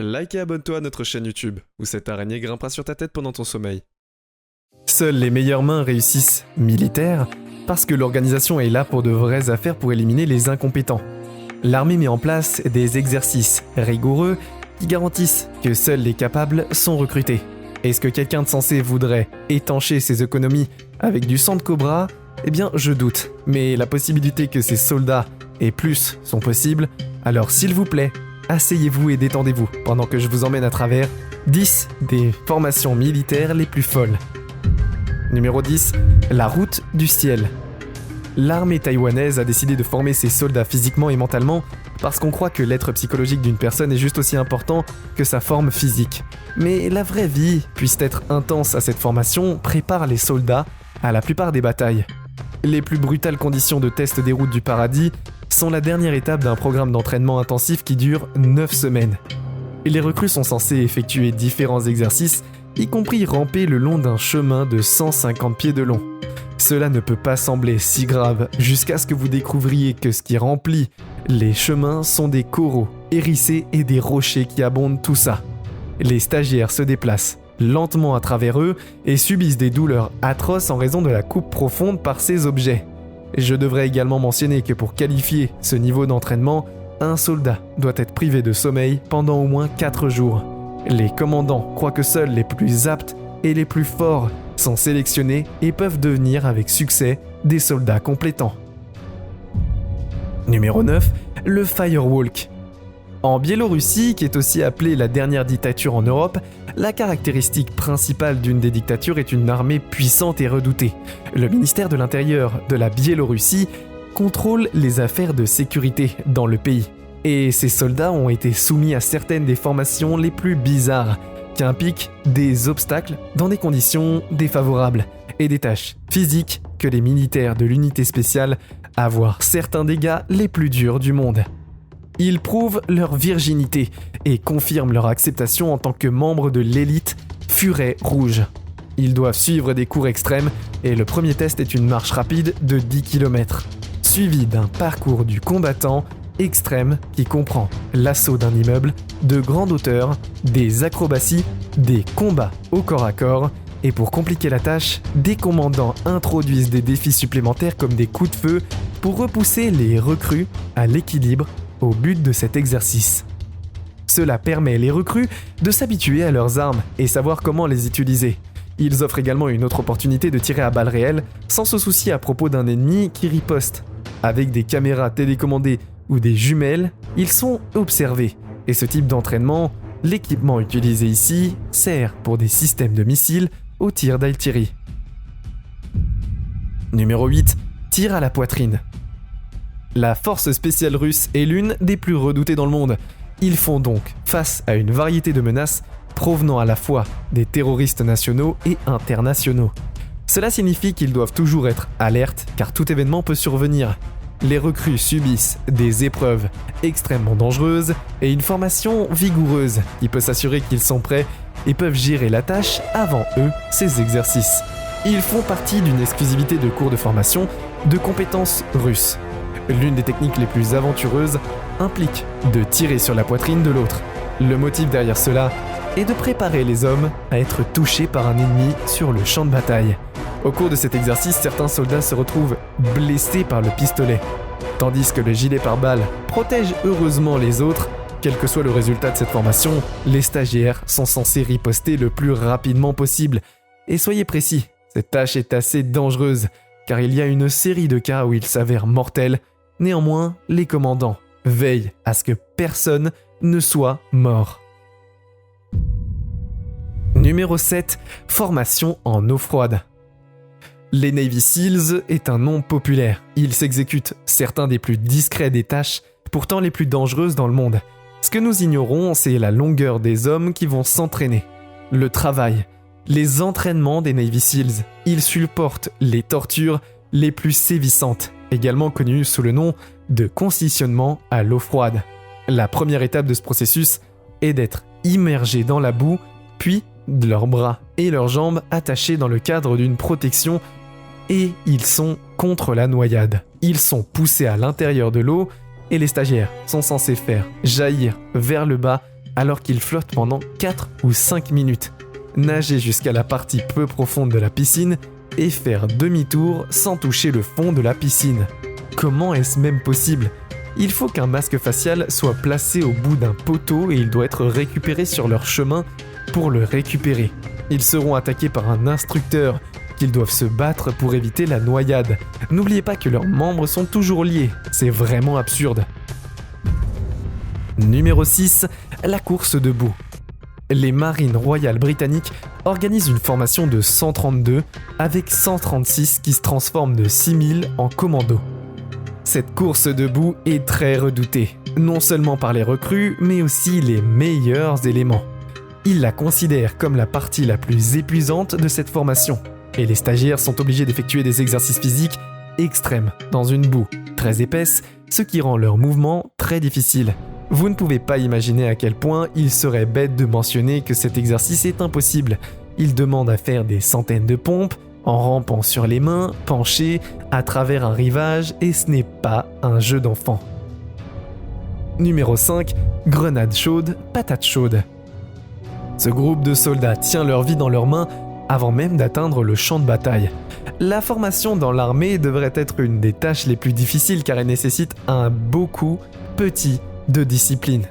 Like et abonne-toi à notre chaîne YouTube, où cette araignée grimpera sur ta tête pendant ton sommeil. Seules les meilleures mains réussissent militaires parce que l'organisation est là pour de vraies affaires pour éliminer les incompétents. L'armée met en place des exercices rigoureux qui garantissent que seuls les capables sont recrutés. Est-ce que quelqu'un de sensé voudrait étancher ses économies avec du sang de cobra ? Eh bien, je doute. Mais la possibilité que ces soldats et plus sont possibles, alors s'il vous plaît, asseyez-vous et détendez-vous pendant que je vous emmène à travers 10 des formations militaires les plus folles. Numéro 10, la route du ciel. L'armée taïwanaise a décidé de former ses soldats physiquement et mentalement parce qu'on croit que l'être psychologique d'une personne est juste aussi important que sa forme physique. Mais la vraie vie, puisse être intense à cette formation, prépare les soldats à la plupart des batailles. Les plus brutales conditions de test des routes du paradis sont la dernière étape d'un programme d'entraînement intensif qui dure 9 semaines. Et les recrues sont censés effectuer différents exercices, y compris ramper le long d'un chemin de 150 pieds de long. Cela ne peut pas sembler si grave jusqu'à ce que vous découvriez que ce qui remplit les chemins sont des coraux hérissés et des rochers qui abondent tout ça. Les stagiaires se déplacent lentement à travers eux et subissent des douleurs atroces en raison de la coupe profonde par ces objets. Je devrais également mentionner que pour qualifier ce niveau d'entraînement, un soldat doit être privé de sommeil pendant au moins 4 jours. Les commandants croient que seuls les plus aptes et les plus forts sont sélectionnés et peuvent devenir avec succès des soldats complétants. Numéro 9, le Firewalk. En Biélorussie, qui est aussi appelée la dernière dictature en Europe, la caractéristique principale d'une des dictatures est une armée puissante et redoutée. Le ministère de l'Intérieur de la Biélorussie contrôle les affaires de sécurité dans le pays. Et ces soldats ont été soumis à certaines des formations les plus bizarres, qui impliquent des obstacles dans des conditions défavorables et des tâches physiques que les militaires de l'unité spéciale avouent certains des gars les plus durs du monde. Ils prouvent leur virginité et confirment leur acceptation en tant que membres de l'élite Furet Rouge. Ils doivent suivre des cours extrêmes et le premier test est une marche rapide de 10 km, suivi d'un parcours du combattant extrême qui comprend l'assaut d'un immeuble de grande hauteur, des acrobaties, des combats au corps à corps et pour compliquer la tâche, des commandants introduisent des défis supplémentaires comme des coups de feu pour repousser les recrues à l'équilibre au but de cet exercice. Cela permet les recrues de s'habituer à leurs armes et savoir comment les utiliser. Ils offrent également une autre opportunité de tirer à balles réelles sans se soucier à propos d'un ennemi qui riposte. Avec des caméras télécommandées ou des jumelles, ils sont observés. Et ce type d'entraînement, l'équipement utilisé ici, sert pour des systèmes de missiles au tir d'artillerie. Numéro 8. Tir à la poitrine. La force spéciale russe est l'une des plus redoutées dans le monde. Ils font donc face à une variété de menaces provenant à la fois des terroristes nationaux et internationaux. Cela signifie qu'ils doivent toujours être alertes car tout événement peut survenir. Les recrues subissent des épreuves extrêmement dangereuses et une formation vigoureuse qui peut s'assurer qu'ils sont prêts et peuvent gérer la tâche avant eux, ces exercices. Ils font partie d'une exclusivité de cours de formation de compétences russes. L'une des techniques les plus aventureuses implique de tirer sur la poitrine de l'autre. Le motif derrière cela est de préparer les hommes à être touchés par un ennemi sur le champ de bataille. Au cours de cet exercice, certains soldats se retrouvent blessés par le pistolet, tandis que le gilet pare-balles protège heureusement les autres. Quel que soit le résultat de cette formation, les stagiaires sont censés riposter le plus rapidement possible. Et soyez précis, cette tâche est assez dangereuse, car il y a une série de cas où il s'avère mortel. Néanmoins, les commandants veillent à ce que personne ne soit mort. Numéro 7. Formation en eau froide. Les Navy Seals est un nom populaire. Ils s'exécutent certains des plus discrets des tâches, pourtant les plus dangereuses dans le monde. Ce que nous ignorons, c'est la longueur des hommes qui vont s'entraîner. Le travail, les entraînements des Navy Seals. Ils supportent les tortures les plus sévissantes, également connues sous le nom de conditionnement à l'eau froide. La première étape de ce processus est d'être immergés dans la boue, puis de leurs bras et leurs jambes attachés dans le cadre d'une protection et ils sont contre la noyade. Ils sont poussés à l'intérieur de l'eau et les stagiaires sont censés faire jaillir vers le bas alors qu'ils flottent pendant 4 ou 5 minutes, nager jusqu'à la partie peu profonde de la piscine et faire demi-tour sans toucher le fond de la piscine. Comment est-ce même possible ? Il faut qu'un masque facial soit placé au bout d'un poteau et il doit être récupéré sur leur chemin pour le récupérer. Ils seront attaqués par un instructeur qu'ils doivent se battre pour éviter la noyade. N'oubliez pas que leurs membres sont toujours liés, c'est vraiment absurde. Numéro 6, la course debout. Les Marines royales britanniques organisent une formation de 132 avec 136 qui se transforment de 6000 en commando. Cette course debout est très redoutée, non seulement par les recrues, mais aussi les meilleurs éléments. Ils la considèrent comme la partie la plus épuisante de cette formation, et les stagiaires sont obligés d'effectuer des exercices physiques extrêmes, dans une boue très épaisse, ce qui rend leur mouvement très difficile. Vous ne pouvez pas imaginer à quel point il serait bête de mentionner que cet exercice est impossible. Il demande à faire des centaines de pompes, en rampant sur les mains, penchés, à travers un rivage, et ce n'est pas un jeu d'enfant. Numéro 5, grenade chaude, patate chaude. Ce groupe de soldats tient leur vie dans leurs mains avant même d'atteindre le champ de bataille. La formation dans l'armée devrait être une des tâches les plus difficiles car elle nécessite un beaucoup petit de discipline.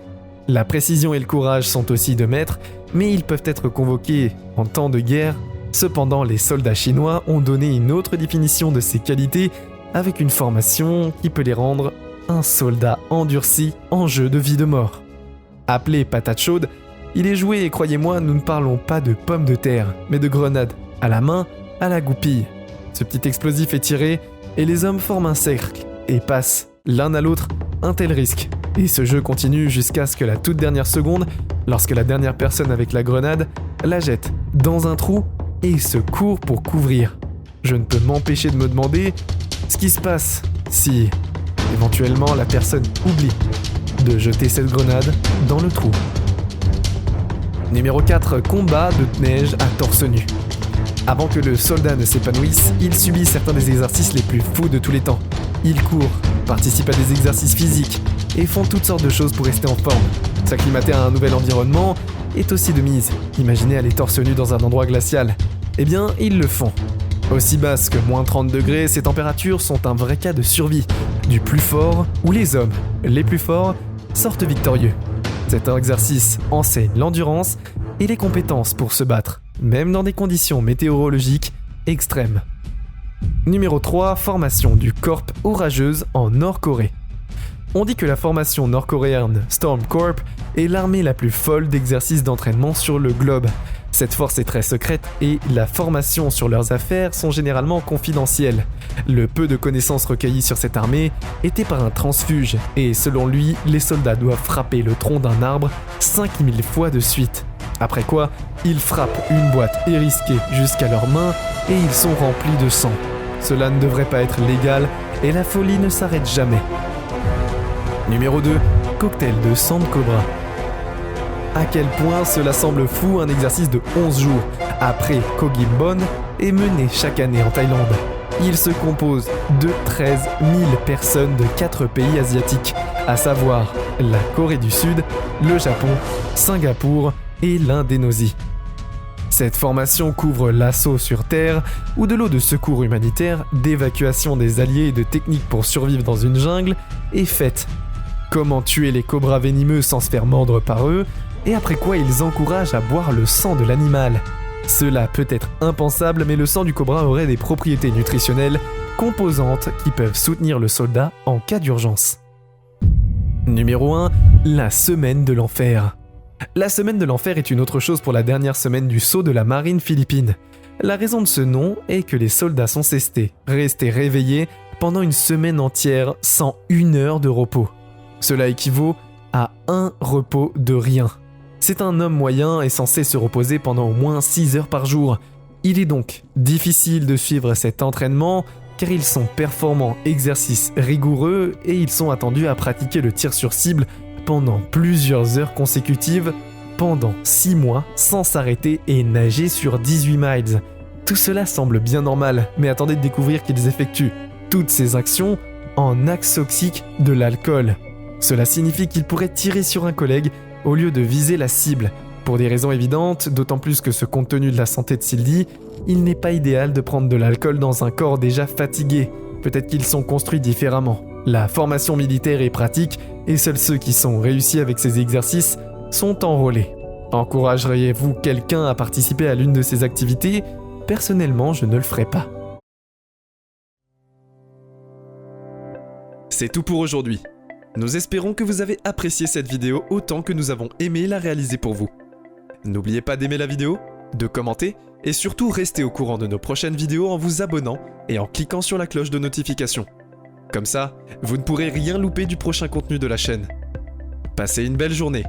La précision et le courage sont aussi de maître, mais ils peuvent être convoqués en temps de guerre. Cependant, les soldats chinois ont donné une autre définition de ces qualités avec une formation qui peut les rendre un soldat endurci en jeu de vie de mort. Appelé patate chaude, il est joué et croyez-moi, nous ne parlons pas de pommes de terre, mais de grenades, à la main, à la goupille. Ce petit explosif est tiré et les hommes forment un cercle et passent l'un à l'autre un tel risque. Et ce jeu continue jusqu'à ce que la toute dernière seconde, lorsque la dernière personne avec la grenade la jette dans un trou et se court pour couvrir. Je ne peux m'empêcher de me demander ce qui se passe si, éventuellement, la personne oublie de jeter cette grenade dans le trou. Numéro 4, combat de neige à torse nu. Avant que le soldat ne s'épanouisse, il subit certains des exercices les plus fous de tous les temps. Il court, participe à des exercices physiques et font toutes sortes de choses pour rester en forme. S'acclimater à un nouvel environnement est aussi de mise. Imaginez aller torse nu dans un endroit glacial. Eh bien, ils le font. Aussi basse que moins 30 degrés, ces températures sont un vrai cas de survie, du plus fort où les hommes, les plus forts, sortent victorieux. Cet exercice enseigne l'endurance et les compétences pour se battre, même dans des conditions météorologiques extrêmes. Numéro 3, formation du Corps orageuse en Nord-Corée. On dit que la formation nord-coréenne Storm Corps est l'armée la plus folle d'exercices d'entraînement sur le globe. Cette force est très secrète et la formation sur leurs affaires sont généralement confidentielles. Le peu de connaissances recueillies sur cette armée était par un transfuge et selon lui, les soldats doivent frapper le tronc d'un arbre 5000 fois de suite. Après quoi, ils frappent une boîte érisquée jusqu'à leurs mains et ils sont remplis de sang. Cela ne devrait pas être légal et la folie ne s'arrête jamais. Numéro 2, cocktail de sang de cobra. À quel point cela semble fou, un exercice de 11 jours après Kogimbon est mené chaque année en Thaïlande. Il se compose de 13 000 personnes de 4 pays asiatiques, à savoir la Corée du Sud, le Japon, Singapour et l'Indonésie. Cette formation couvre l'assaut sur terre ou de l'eau de secours humanitaire, d'évacuation des alliés et de techniques pour survivre dans une jungle est faite. Comment tuer les cobras venimeux sans se faire mordre par eux, et après quoi ils encouragent à boire le sang de l'animal. Cela peut être impensable, mais le sang du cobra aurait des propriétés nutritionnelles composantes qui peuvent soutenir le soldat en cas d'urgence. Numéro 1, la semaine de l'enfer. La semaine de l'enfer est une autre chose pour la dernière semaine du saut de la marine philippine. La raison de ce nom est que les soldats sont restés réveillés pendant une semaine entière sans 1 heure de repos. Cela équivaut à 1 repos de rien. C'est un homme moyen et censé se reposer pendant au moins 6 heures par jour. Il est donc difficile de suivre cet entraînement car ils sont performants, exercices rigoureux et ils sont attendus à pratiquer le tir sur cible pendant plusieurs heures consécutives, pendant 6 mois, sans s'arrêter et nager sur 18 miles. Tout cela semble bien normal, mais attendez de découvrir qu'ils effectuent toutes ces actions en azoxique de l'alcool. Cela signifie qu'ils pourraient tirer sur un collègue au lieu de viser la cible. Pour des raisons évidentes, d'autant plus que ce compte tenu de la santé de Sylvie, il n'est pas idéal de prendre de l'alcool dans un corps déjà fatigué. Peut-être qu'ils sont construits différemment. La formation militaire est pratique et seuls ceux qui sont réussis avec ces exercices sont enrôlés. Encourageriez-vous quelqu'un à participer à l'une de ces activités ? Personnellement, je ne le ferai pas. C'est tout pour aujourd'hui. Nous espérons que vous avez apprécié cette vidéo autant que nous avons aimé la réaliser pour vous. N'oubliez pas d'aimer la vidéo, de commenter et surtout restez au courant de nos prochaines vidéos en vous abonnant et en cliquant sur la cloche de notification. Comme ça, vous ne pourrez rien louper du prochain contenu de la chaîne. Passez une belle journée.